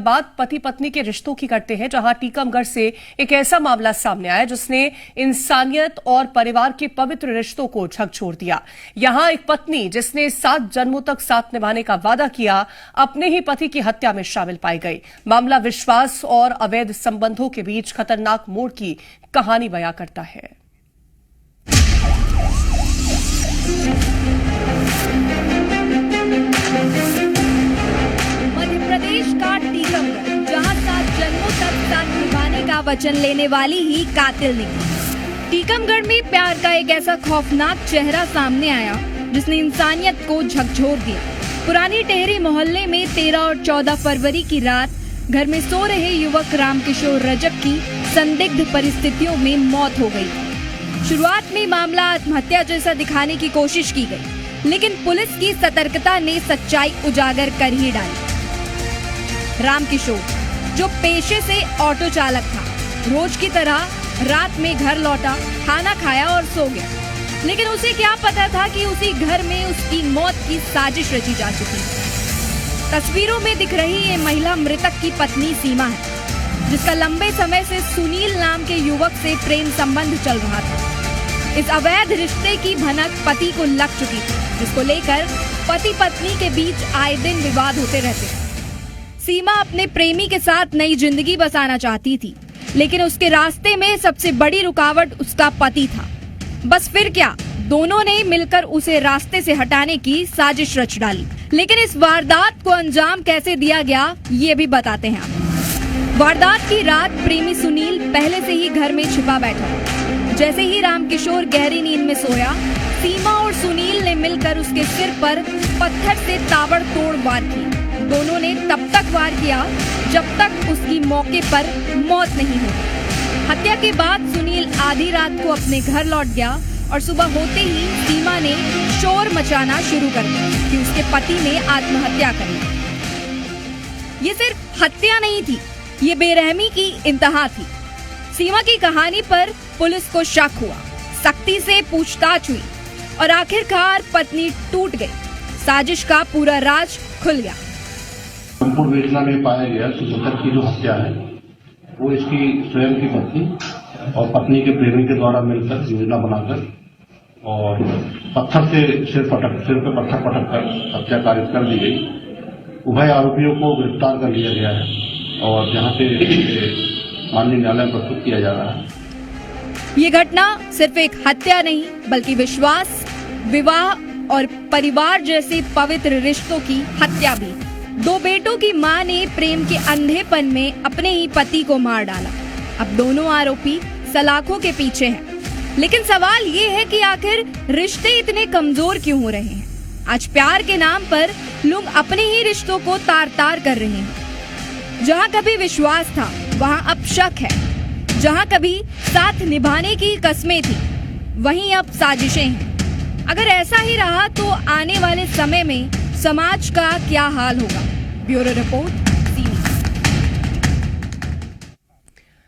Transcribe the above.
बात पति पत्नी के रिश्तों की करते हैं, जहां टीकमगढ़ से एक ऐसा मामला सामने आया जिसने इंसानियत और परिवार के पवित्र रिश्तों को झकझोर दिया। यहां एक पत्नी जिसने 7 जन्मों तक साथ निभाने का वादा किया, अपने ही पति की हत्या में शामिल पाई गई। मामला विश्वास और अवैध संबंधों के बीच खतरनाक मोड़ की कहानी बयां करता है। प्रदेश का टीकमगढ़, जहां 7 जन्मों तक साथ निभाने का वचन लेने वाली ही कातिल निकली। टीकमगढ़ में प्यार का एक ऐसा खौफनाक चेहरा सामने आया जिसने इंसानियत को झकझोर दिया। पुरानी टेहरी मोहल्ले में 13 और 14 फरवरी की रात घर में सो रहे युवक रामकिशोर रजक की संदिग्ध परिस्थितियों में मौत हो गई। शुरुआत में मामला आत्महत्या जैसा दिखाने की कोशिश की गई, लेकिन पुलिस की सतर्कता ने सच्चाई उजागर कर ही डाली। रामकिशोर, जो पेशे से ऑटो चालक था, रोज की तरह रात में घर लौटा, खाना खाया और सो गया। लेकिन उसे क्या पता था कि उसी घर में उसकी मौत की साजिश रची जा चुकी है। तस्वीरों में दिख रही ये महिला मृतक की पत्नी सीमा है, जिसका लंबे समय से सुनील नाम के युवक से प्रेम संबंध चल रहा था। इस अवैध रिश्ते की भनक पति को लग चुकी थी, जिसको लेकर पति पत्नी के बीच आए दिन विवाद होते रहते थे। सीमा अपने प्रेमी के साथ नई जिंदगी बसाना चाहती थी, लेकिन उसके रास्ते में सबसे बड़ी रुकावट उसका पति था। बस फिर क्या, दोनों ने मिलकर उसे रास्ते से हटाने की साजिश रच डाली। लेकिन इस वारदात को अंजाम कैसे दिया गया, ये भी बताते हैं आप। वारदात की रात प्रेमी सुनील पहले से ही घर में छिपा बैठा था। जैसे ही रामकिशोर गहरी नींद में सोया, सीमा और सुनील ने मिलकर उसके सिर पर पत्थर से ताबड़तोड़ वार किए। दोनों ने तब तक वार किया जब तक उसकी मौके पर मौत नहीं हुई। हत्या के बाद सुनील आधी रात को अपने घर लौट गया और सुबह होते ही सीमा ने शोर मचाना शुरू कर दिया कि उसके पति ने आत्महत्या कर ली। ये सिर्फ हत्या नहीं थी, ये बेरहमी की इंतहा थी। सीमा की कहानी पर पुलिस को शक हुआ, सख्ती से पूछताछ हुई और आखिरकार पत्नी टूट गई। साजिश का पूरा राज खुल गया। संपूर्ण वेदना में पाया गया कि मृतक की जो हत्या है वो इसकी स्वयं की पत्नी और पत्नी के प्रेमी के द्वारा मिलकर योजना बनाकर और पत्थर से सिर पे पत्थर पटक कर हत्या कारित कर दी गई। उभय आरोपियों को गिरफ्तार कर लिया गया है और जहां से माननीय न्यायालय में प्रस्तुत किया जा रहा है। ये घटना सिर्फ एक हत्या नहीं, बल्कि विश्वास, विवाह और परिवार जैसे पवित्र रिश्तों की हत्या भी। 2 बेटों की मां ने प्रेम के अंधेपन में अपने ही पति को मार डाला। अब दोनों आरोपी सलाखों के पीछे हैं। लेकिन सवाल ये है कि आखिर रिश्ते इतने कमजोर क्यों हो रहे हैं? आज प्यार के नाम पर लोग अपने ही रिश्तों को तार तार कर रहे हैं। जहां कभी विश्वास था, वहां अब शक है। जहां कभी साथ निभाने की कस्में थी, वहीं अब साजिशें हैं। अगर ऐसा ही रहा तो आने वाले समय में समाज का क्या हाल होगा? Bureau report.